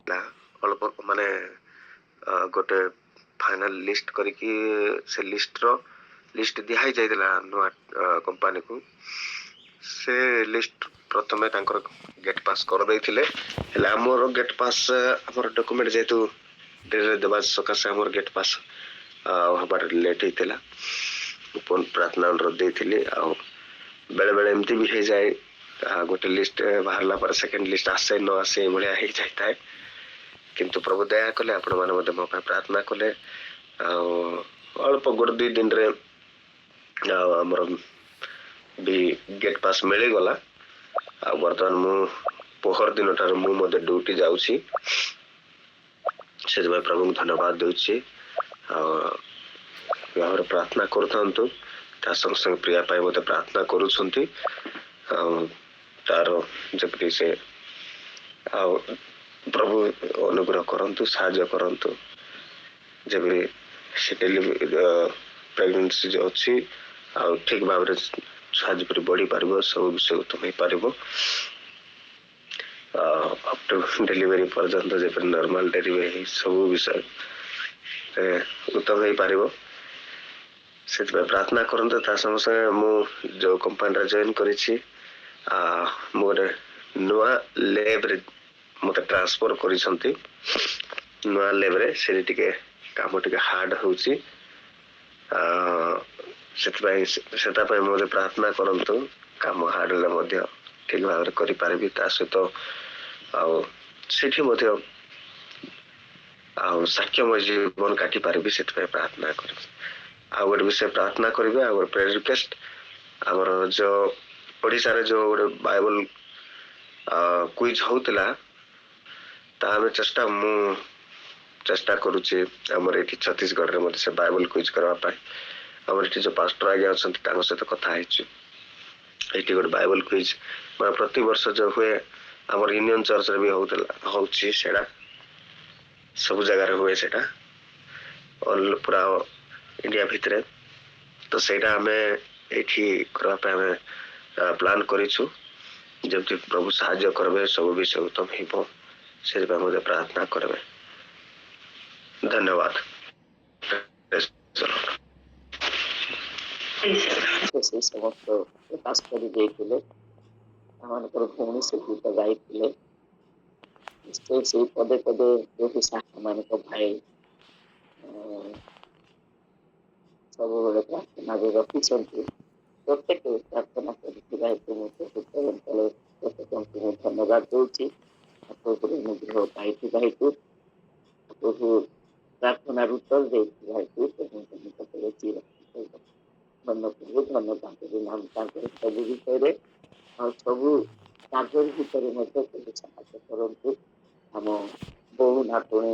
ଅଳ୍ପ ମାନେ ଗୋଟେ ଫାଇନାଲ ଲିଷ୍ଟ କରିକି ସେ ଲିଷ୍ଟ ଦିଆ ହେଇଯାଇଥିଲା ନୂଆ କମ୍ପାନୀକୁ। ସେ ଲିଷ୍ଟ ପ୍ରଥମେ ତାଙ୍କର ଗେଟ୍ ପାସ୍ କରିଦେଇଥିଲେ, ହେଲେ ଆମର ଗେଟ୍ ପାସ୍ ଆମର ଡକୁମେଣ୍ଟ ଯେହେତୁ ଡେରିରେ ଦେବା ସକାଶେ ଆମର ଗେଟ୍ ପାସ୍ ହବାର ଲେଟ୍ ହେଇଥିଲା। ପୁଣି ପ୍ରାର୍ଥନା ଅନୁରୋଧ ଦେଇଥିଲି। ଆଉ ବେଳେ ବେଳେ ଏମିତି ବି ହେଇଯାଏ ଗୋଟେ ଲିଷ୍ଟ ବାହାରିଲା ପରେ ସେକେଣ୍ଡ ଲିଷ୍ଟ ଆସେ ନ ଆସେ ଏଭଳିଆ ହେଇଯାଇଥାଏ। କିନ୍ତୁ ପ୍ରଭୁ ଦୟା କଲେ, ଆପଣମାନେ ମଧ୍ୟ ମୋ ପାଇଁ ପ୍ରାର୍ଥନା କଲେ। ଆଉ ଅଳ୍ପ ଗୋଟେ 2 ଦିନରେ ଆଉ ଆମର ବି ଗେଟ୍ ପାସ୍ ମିଳିଗଲା। ଆଉ ବର୍ତ୍ତମାନ ମୁଁ ପହର ଦିନ ଠାରୁ ମୁଁ ମଧ୍ୟ ଡ୍ୟୁଟି ଯାଉଛି। ସେଥିପାଇଁ ପ୍ରଭୁଙ୍କୁ ଧନ୍ୟବାଦ ଦେଉଛି। ଆଉ ଭାବରେ ପ୍ରାର୍ଥନା କରୁଥାନ୍ତୁ, ତା ସଙ୍ଗେ ସଙ୍ଗେ ପ୍ରିୟା ପାଇଁ ମୋତେ ପ୍ରାର୍ଥନା କରୁଛନ୍ତି। ଆଉ ତାର ଯେପରି ସେ ଆଉ ପ୍ରଭୁ ଅନୁଗ୍ରହ କରନ୍ତୁ, ସାହାଯ୍ୟ କରନ୍ତୁ। ଯେପରି ସେ ପ୍ରେଗନେନ୍ସି ଯେଉଁ ଅଛି ଆଉ ଠିକ୍ ଭାବରେ ଛୁଆ ଯେପରି ବଢ଼ିପାରିବ, ସବୁ ବିଷୟ ଉତ୍ତମ ହେଇପାରିବ। ଅପ୍ ଟୁ ଡେଲିଭରି ପର୍ଯ୍ୟନ୍ତ ଯେପରି ନର୍ମାଲ ଡେଲିଭରି ସବୁ ବିଷୟ ଉତ୍ତମ ହେଇପାରିବ, ସେଥିପାଇଁ ପ୍ରାର୍ଥନା କରନ୍ତୁ। ତା ସଙ୍ଗେ ସଙ୍ଗେ ମୁଁ ଯେଉଁ କମ୍ପାନୀରେ ଜଏନ୍ କରିଛି, ମୁଁ ଗୋଟେ ନୂଆ ଲେବ୍ରେ ମୋତେ ଟ୍ରାନ୍ସଫର୍ କରିଛନ୍ତି। ନୂଆ ଲେବ୍ରେ ସେଠି ଟିକେ କାମ ଟିକେ ହାର୍ଡ ହେଉଛି। ସେଥିପାଇଁ ସେଟା ପାଇଁ ମୋତେ ପ୍ରାର୍ଥନା କରନ୍ତୁ। କାମ ହାର୍ଡ ହେଲେ ମଧ୍ୟ ଠିକ୍ ଭାବରେ କରିପାରିବି। ତା ସହିତ ଆଉ ସେଠି ମଧ୍ୟ ଆଉ ସାକ୍ଷ୍ୟମୟ ଜୀବନ କାଟି ପାରିବି, ସେଥିପାଇଁ ପ୍ରାର୍ଥନା କରିବି। ଆଉ ଗୋଟେ ବିଷୟ ପ୍ରାର୍ଥନା କରିବେ, ଆଉ ଗୋଟେ ପ୍ରେୟର ରିକ୍ୱେଷ୍ଟ, ଆମର ଯେଉଁ ଓଡ଼ିଶାରେ ଯେଉଁ ଗୋଟେ ବାଇବଲ କୁଇଜ୍ ହଉଥିଲା, ତା ଆମେ ମୁଁ ଚେଷ୍ଟା କରୁଛି ଆମର ଏଠି ଛତିଶଗଡ଼ରେ ମଧ୍ୟ ସେ ବାଇବଲ କୁଇଜ୍ କରିବା ପାଇଁ। ଆମର ଏଠି ଯେଉଁ ପାଷ୍ଟର ଆଜ୍ଞା ଅଛନ୍ତି ତାଙ୍କ ସହିତ କଥା ହେଇଛୁ। ଏଠି ଗୋଟେ ବାଇବଲ କୁଇଜ୍ ମାନେ ପ୍ରତିବର୍ଷ ଯେଉଁ ହୁଏ, ଆମର ୟୁନିୟନ ଚର୍ଚ୍ଚରେ ବି ହେଉଛି ସେଇଟା। ସବୁ ଜାଗାରେ ହୁଏ ସେଇଟା, ପୁରା ଇଣ୍ଡିଆ ଭିତରେ। ତ ସେଇଟା ଆମେ ଏଇଠି କରିବା ପାଇଁ ଆମେ ପ୍ଲାନ୍ କରିଛୁ। ଯେମିତି ପ୍ରଭୁ ସାହାଯ୍ୟ କରିବେ, ସବୁ ବିଷୟ ଉତ୍ତମ ହେବ, ସେଥିପାଇଁ ମଧ୍ୟ ପ୍ରାର୍ଥନା କରିବେ। ଧନ୍ୟବାଦ। ସେ ସମସ୍ତ ପ୍ରକାଶ କରି ଦେଇଥିଲେ। ଆମମାନଙ୍କର ଭଉଣୀ ସେ ଗୀତ ଗାଇଥିଲେ। ନିଶ୍ଚୟ ସେଇ ପଦେ ପଦେ ଯୋଉଠି ସାଙ୍ଗମାନଙ୍କ ଭାଇ ସବୁବେଳେ ପ୍ରାର୍ଥନାରେ ରଖିଛନ୍ତି, ପ୍ରତ୍ୟେକ ପ୍ରାର୍ଥନା କରିଥିବା ହେତୁ ପ୍ରତ୍ୟେକଙ୍କୁ ମୁଁ ଧନ୍ୟବାଦ ଦଉଛି। ଆପଣଙ୍କର ଅନୁଗ୍ରହ ପାଇଥିବା ହେତୁ, ପ୍ରଭୁ ପ୍ରାର୍ଥନାର ଉତ୍ତର ଦେଇଥିବା ହେତୁ ପ୍ରଭୁଙ୍କ ନିକଟରେ ଧନ୍ୟବାଦ ନାମ ତାଙ୍କର ସବୁ ବିଷୟରେ ଆଉ ସବୁ କାର୍ଯ୍ୟ ଭିତରେ ମଧ୍ୟ ପ୍ରଭୁ ସାହାଯ୍ୟ କରନ୍ତୁ। ଆମ ବୋହୁ ନାତୁଣୀ